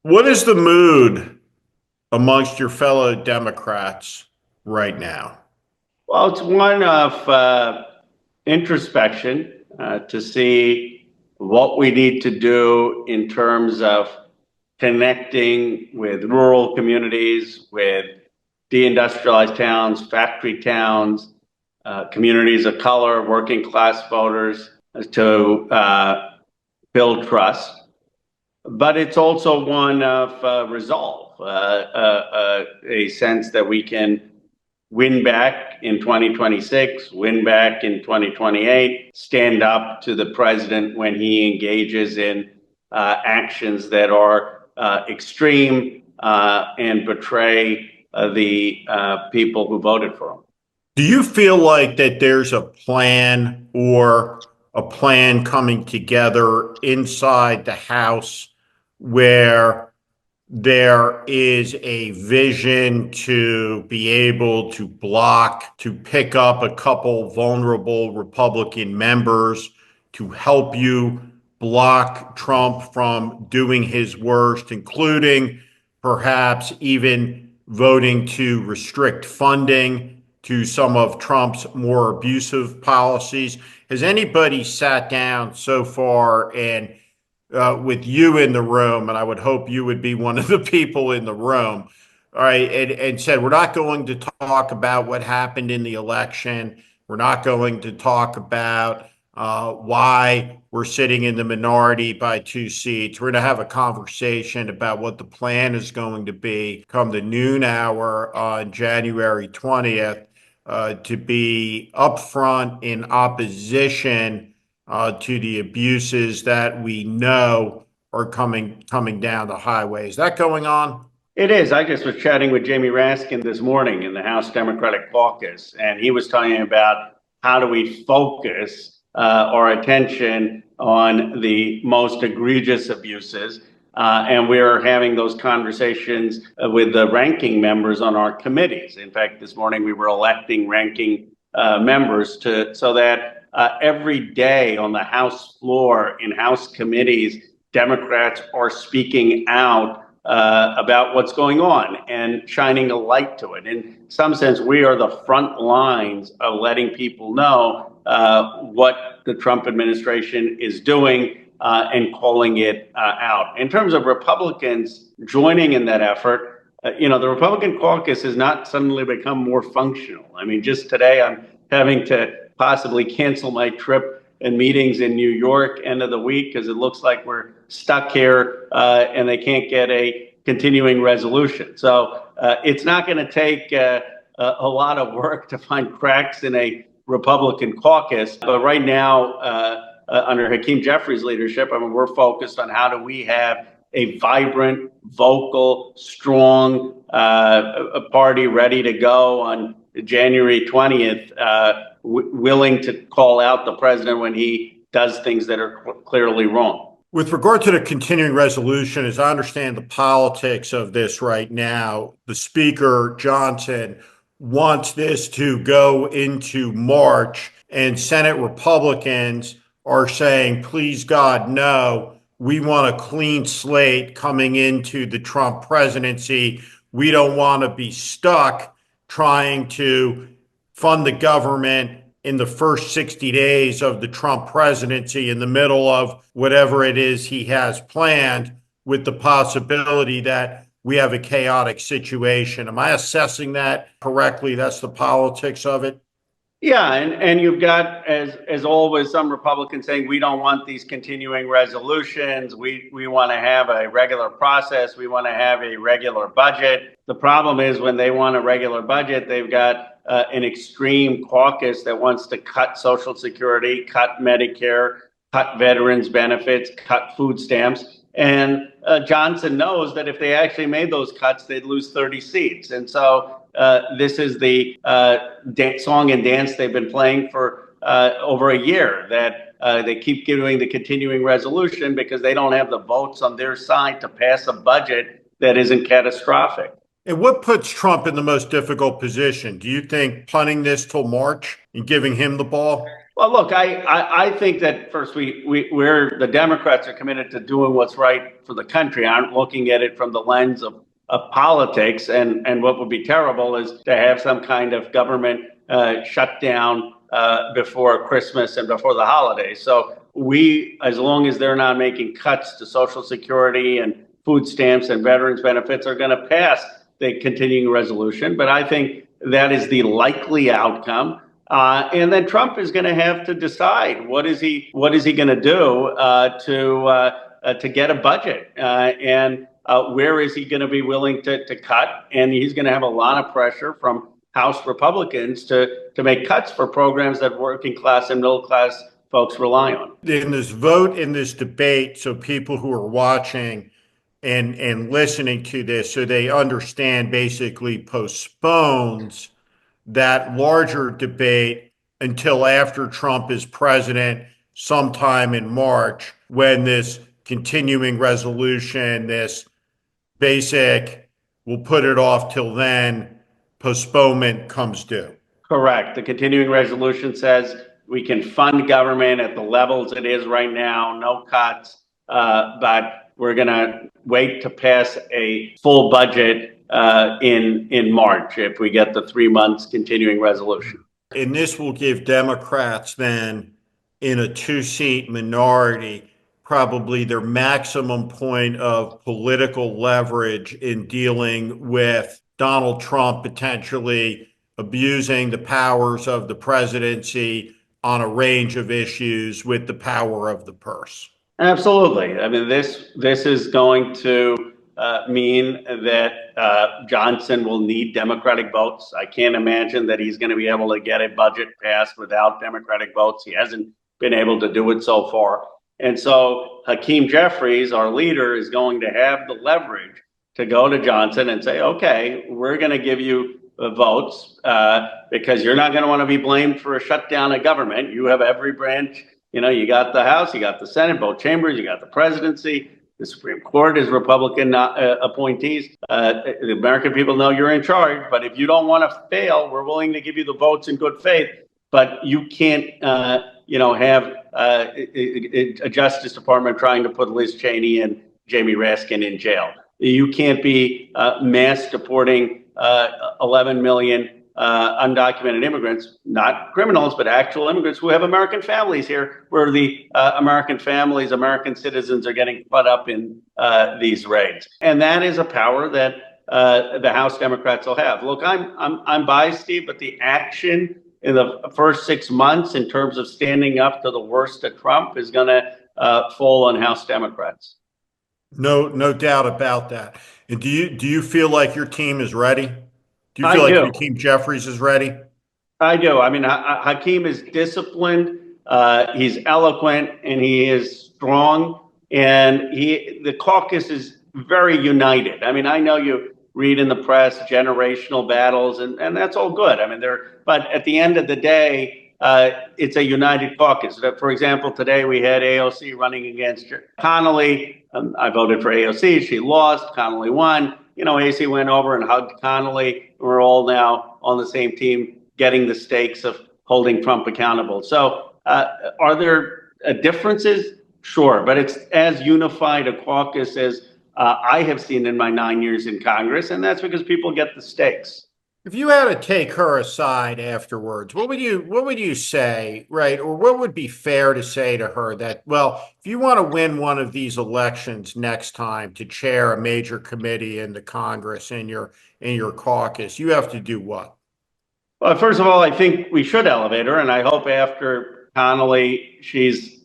What is the mood amongst your fellow Democrats right now? Well, it's one of introspection to see what we need to do in terms of connecting with rural communities, with deindustrialized towns, factory towns, communities of color, working class voters to build trust. But it's also one of resolve, a sense that we can win back in 2026, win back in 2028, stand up to the president when he engages in actions that are extreme and betray the people who voted for him. Do you feel like that there's a plan or a plan coming together inside the House where there is a vision to be able to block, to pick up a couple vulnerable Republican members to help you block Trump from doing his worst, including perhaps even voting to restrict funding to some of Trump's more abusive policies? Has anybody sat down so far and with you in the room, and I would hope you would be one of the people in the room, all right, and said, we're not going to talk about what happened in the election. We're not going to talk about why we're sitting in the minority by 2 seats. We're going to have a conversation about what the plan is going to be come the noon hour on January 20th to be upfront in opposition to the abuses that we know are coming down the highway. Is that going on? It is. I just was chatting with Jamie Raskin this morning in the House Democratic Caucus, and he was talking about how do we focus our attention on the most egregious abuses. And we're having those conversations with the ranking members on our committees. In fact, this morning we were electing ranking members so that every day on the House floor in House committees, Democrats are speaking out about what's going on and shining a light to it. In some sense, we are the front lines of letting people know what the Trump administration is doing and calling it out. In terms of Republicans joining in that effort, the Republican caucus has not suddenly become more functional. I mean, just today I'm having to possibly cancel my trip and meetings in New York end of the week because it looks like we're stuck here and they can't get a continuing resolution. So it's not going to take a lot of work to find cracks in a Republican caucus. But right now, under Hakeem Jeffries' leadership, I mean, we're focused on how do we have a vibrant, vocal, strong party ready to go on January 20th, willing to call out the president when he does things that are clearly wrong. With regard to the continuing resolution, as I understand the politics of this right now, the Speaker, Johnson, wants this to go into March, and Senate Republicans are saying, please God, no, we want a clean slate coming into the Trump presidency. We don't want to be stuck trying to fund the government in the first 60 days of the Trump presidency in the middle of whatever it is he has planned, with the possibility that we have a chaotic situation. Am I assessing that correctly? That's the politics of it? Yeah, and you've got, as always, some Republicans saying we don't want these continuing resolutions. We want to have a regular process. We want to have a regular budget. The problem is when they want a regular budget, they've got an extreme caucus that wants to cut Social Security, cut Medicare, cut veterans benefits, cut food stamps. And Johnson knows that if they actually made those cuts, they'd lose 30 seats. And so this is the song and dance they've been playing for over a year, that they keep doing the continuing resolution because they don't have the votes on their side to pass a budget that isn't catastrophic. And what puts Trump in the most difficult position? Do you think punting this till March and giving him the ball? Well, look, I think that first we're the Democrats are committed to doing what's right for the country. Aren't looking at it from the lens of politics. And what would be terrible is to have some kind of government shutdown before Christmas and before the holidays. So we, as long as they're not making cuts to Social Security and food stamps and veterans benefits, are going to pass the continuing resolution. But I think that is the likely outcome. And then Trump is going to have to decide what is he going to do to get a budget, and where is he going to be willing to cut? And he's going to have a lot of pressure from House Republicans to make cuts for programs that working class and middle class folks rely on. In this vote, in this debate, so people who are watching and listening to this, so they understand, basically postpones that larger debate until after Trump is president, sometime in March, when this continuing resolution, this basic, we'll put it off till then, postponement comes due. Correct. The continuing resolution says we can fund government at the levels it is right now, no cuts, but we're going to wait to pass a full budget in March if we get the 3 months continuing resolution. And this will give Democrats then, in a two-seat minority, probably their maximum point of political leverage in dealing with Donald Trump potentially abusing the powers of the presidency on a range of issues with the power of the purse. Absolutely. I mean, this is going to mean that Johnson will need Democratic votes. I can't imagine that he's going to be able to get a budget passed without Democratic votes. He hasn't been able to do it so far. And so Hakeem Jeffries, our leader, is going to have the leverage to go to Johnson and say, okay, we're going to give you votes because you're not going to want to be blamed for a shutdown of government. You have every branch. You know, you got the House, you got the Senate, both chambers, you got the presidency. The Supreme Court is Republican appointees. The American people know you're in charge, but if you don't want to fail, we're willing to give you the votes in good faith. But you can't, have a Justice Department trying to put Liz Cheney and Jamie Raskin in jail. You can't be mass deporting 11 million undocumented immigrants, not criminals, but actual immigrants who have American families here, where the American families, American citizens are getting caught up in these raids. And that is a power that the House Democrats will have. Look, I'm biased, Steve, but the action in the first 6 months in terms of standing up to the worst of Trump is going to fall on House Democrats. No doubt about that. And do you feel like your team is ready? Do you feel I like do. Hakeem Jeffries is ready? I do. I mean, Hakeem is disciplined. He's eloquent, and he is strong. And the caucus is very united. I mean, I know you read in the press generational battles, and that's all good. I mean, but at the end of the day, it's a united caucus. For example, today we had AOC running against Connolly. I voted for AOC. She lost. Connolly won. You know, AC went over and hugged Connolly. We're all now on the same team, getting the stakes of holding Trump accountable. So are there differences? Sure, but it's as unified a caucus as I have seen in my 9 years in Congress, and that's because people get the stakes. If you had to take her aside afterwards, what would you say, right? Or what would be fair to say to her that, well, if you want to win one of these elections next time to chair a major committee in the Congress in your caucus, you have to do what? Well, first of all, I think we should elevate her, and I hope after Connolly, she's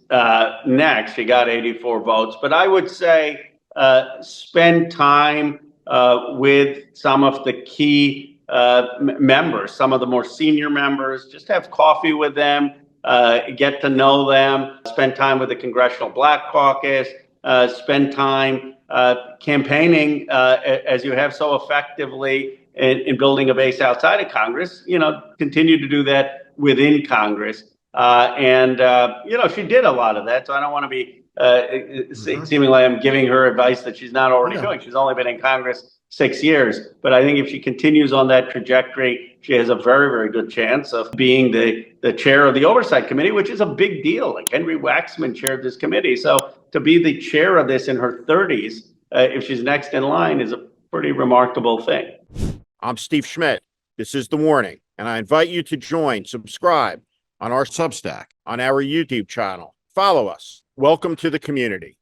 next. She got 84 votes, but I would say spend time with some of the key members, some of the more senior members. Just have coffee with them, get to know them, spend time with the Congressional Black Caucus, spend time campaigning as you have so effectively in building a base outside of Congress. You know, continue to do that within Congress. She did a lot of that, so I don't want to be seeming like I'm giving her advice that she's not already doing. She's only been in Congress 6 years. But I think if she continues on that trajectory, she has a very, very good chance of being the chair of the Oversight Committee, which is a big deal. Like Henry Waxman chaired this committee. So to be the chair of this in her 30s, if she's next in line, is a pretty remarkable thing. I'm Steve Schmidt. This is The Warning, and I invite you to subscribe on our Substack, on our YouTube channel. Follow us. Welcome to the community.